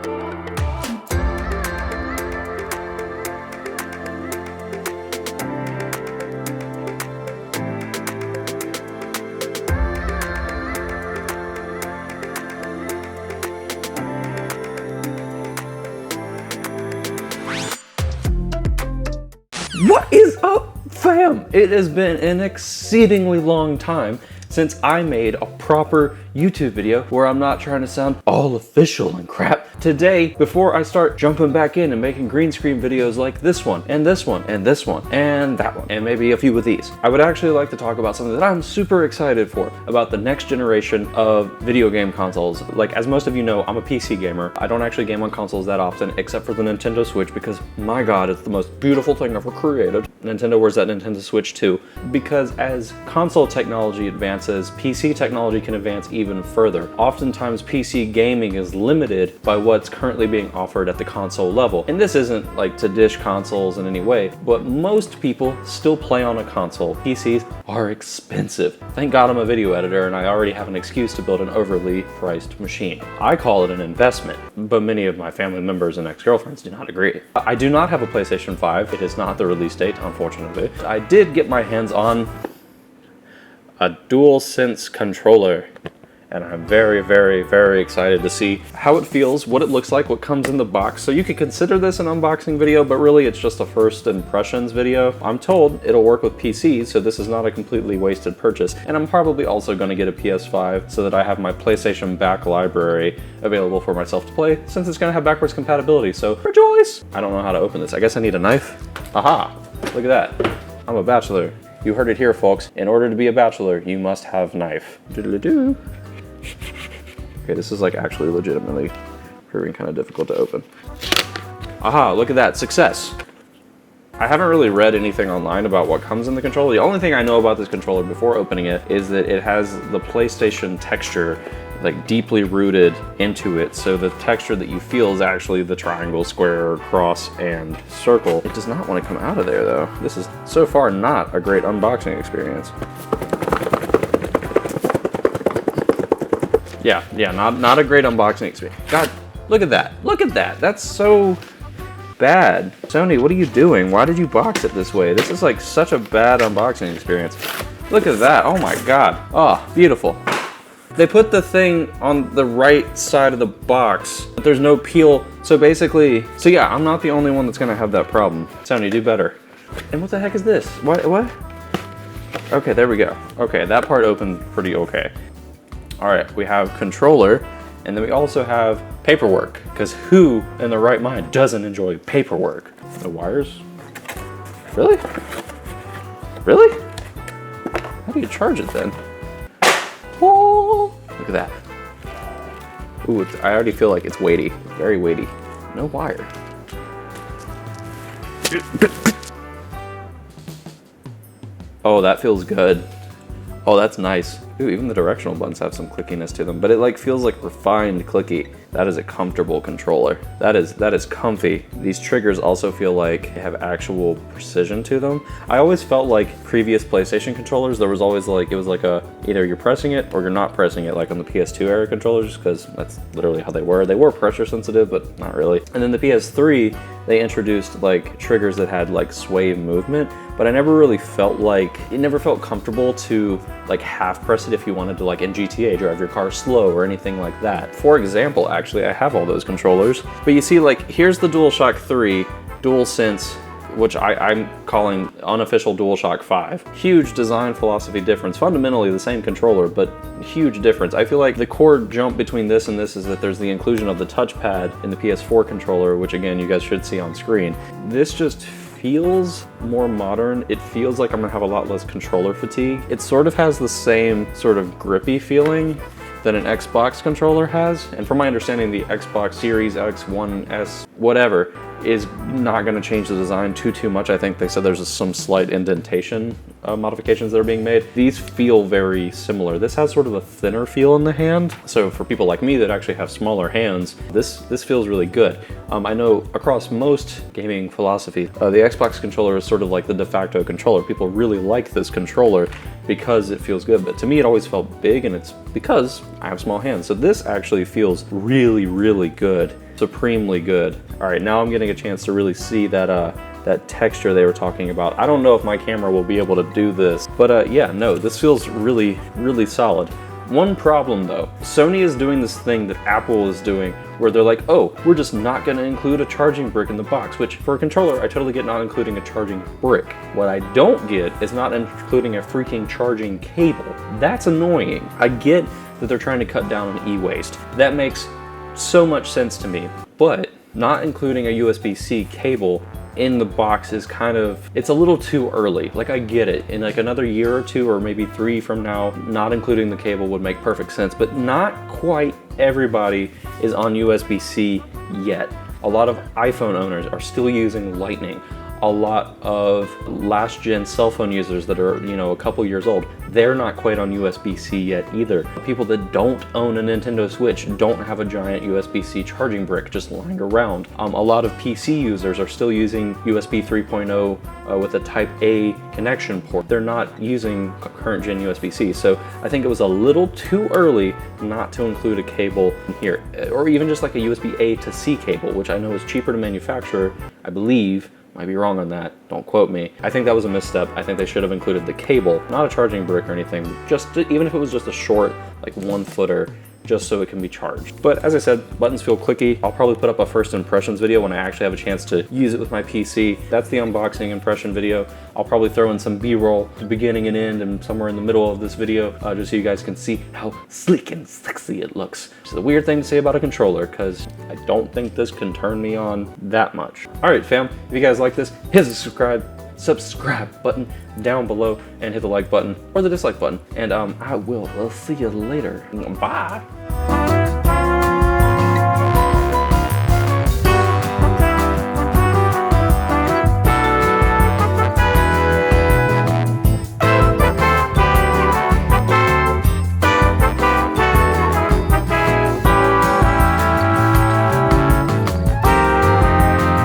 What is up, fam? It has been an exceedingly long time since I made a proper YouTube video where I'm not trying to sound all official and crap. Today, before I start jumping back in and making green screen videos like this one, and this one, and this one, and that one, and maybe a few of these, I would actually like to talk about something that I'm super excited for, about the next generation of video game consoles. Like, as most of you know, I'm a PC gamer. I don't actually game on consoles that often, except for the Nintendo Switch, because my God, it's the most beautiful thing ever created. Nintendo, where's that Nintendo Switch 2? Because as console technology advances, PC technology can advance even further. Oftentimes, PC gaming is limited by what's currently being offered at the console level. And this isn't like to dish consoles in any way, but most people still play on a console. PCs are expensive. Thank God I'm a video editor and I already have an excuse to build an overly priced machine. I call it an investment, but many of my family members and ex-girlfriends do not agree. I do not have a PlayStation 5. It is not the release date, unfortunately. I did get my hands on a DualSense controller, and I'm very, very, very excited to see how it feels, what it looks like, what comes in the box. So you could consider this an unboxing video, but really it's just a first impressions video. I'm told it'll work with PCs, so this is not a completely wasted purchase. And I'm probably also gonna get a PS5 so that I have my PlayStation back library available for myself to play, since it's gonna have backwards compatibility, so rejoice! I don't know how to open this. I guess I need a knife. Aha, look at that. I'm a bachelor. You heard it here, folks. In order to be a bachelor, you must have knife. Doodle-doo. Okay, this is like actually legitimately proving kind of difficult to open. Aha, look at that, success. I haven't really read anything online about what comes in the controller. The only thing I know about this controller before opening it is that it has the PlayStation texture like deeply rooted into it. So the texture that you feel is actually the triangle, square, cross, and circle. It does not want to come out of there though. This is so far not a great unboxing experience. Yeah, not a great unboxing experience. God, look at that. Look at that. That's so bad. Sony, what are you doing? Why did you box it this way? This is like such a bad unboxing experience. Look at that. Oh my God. Oh, beautiful. They put the thing on the right side of the box, but there's no peel. So basically, yeah, I'm not the only one that's gonna have that problem. Sony, do better. And what the heck is this? What? Okay, there we go. Okay, that part opened pretty okay. All right, we have controller, and then we also have paperwork, because who in their right mind doesn't enjoy paperwork? The wires? Really? Really? How do you charge it then? Oh, look at that. Ooh, I already feel like it's weighty, very weighty. No wire. Oh, that feels good. Oh, that's nice. Ooh, even the directional buttons have some clickiness to them, but it like feels like refined clicky. That is a comfortable controller. That is comfy. These triggers also feel like they have actual precision to them. I always felt like previous PlayStation controllers, there was always like, it was like either you're pressing it or you're not pressing it, like on the PS2 era controllers, because that's literally how they were. They were pressure sensitive, but not really. And then the PS3, they introduced like triggers that had like sway movement, but I never really felt like, it never felt comfortable to like half press it if you wanted to, like in GTA, drive your car slow or anything like that. For example, actually, I have all those controllers, but you see, like, here's the DualShock 3, DualSense, which I'm calling unofficial DualShock 5. Huge design philosophy difference. Fundamentally the same controller, but huge difference. I feel like the core jump between this and this is that there's the inclusion of the touchpad in the PS4 controller, which again, you guys should see on screen. This just feels more modern. It feels like I'm gonna have a lot less controller fatigue. It sort of has the same sort of grippy feeling that an Xbox controller has. And from my understanding, the Xbox Series X, One S, whatever, is not gonna change the design too much. I think they said there's some slight indentation modifications that are being made. These feel very similar. This has sort of a thinner feel in the hand. So for people like me that actually have smaller hands, this feels really good. I know across most gaming philosophy, the Xbox controller is sort of like the de facto controller. People really like this controller. because it feels good. But to me, it always felt big, and it's because I have small hands. So this actually feels really, really good, supremely good. All right, now I'm getting a chance to really see that that texture they were talking about. I don't know if my camera will be able to do this, but yeah, no, this feels really, really solid. One problem though, Sony is doing this thing that Apple is doing where they're like, oh, we're just not gonna include a charging brick in the box, which for a controller, I totally get not including a charging brick. What I don't get is not including a freaking charging cable. That's annoying. I get that they're trying to cut down on e-waste. That makes so much sense to me, but not including a USB-C cable in the box is kind of, it's a little too early. Like, I get it. In like another year or two, or maybe 3 from now, not including the cable would make perfect sense, but not quite everybody is on USB-C yet. A lot of iPhone owners are still using Lightning. A lot of last gen cell phone users that are, you know, a couple years old, they're not quite on USB-C yet either. People that don't own a Nintendo Switch don't have a giant USB-C charging brick just lying around. A lot of PC users are still using USB 3.0 with a Type A connection port. They're not using current gen USB-C. So I think it was a little too early not to include a cable here, or even just like a USB-A to C cable, which I know is cheaper to manufacture, I believe. Might be wrong on that, don't quote me. I think that was a misstep. I think they should have included the cable, not a charging brick or anything, just even if it was just a short, like 1-footer, just so it can be charged. But as I said, buttons feel clicky. I'll probably put up a first impressions video when I actually have a chance to use it with my PC. That's the unboxing impression video. I'll probably throw in some B-roll, the beginning and end, and somewhere in the middle of this video, just so you guys can see how sleek and sexy it looks. It's a weird thing to say about a controller, because I don't think this can turn me on that much. All right, fam, if you guys like this, hit the subscribe button down below and hit the like button or the dislike button, and I will see you later. Bye.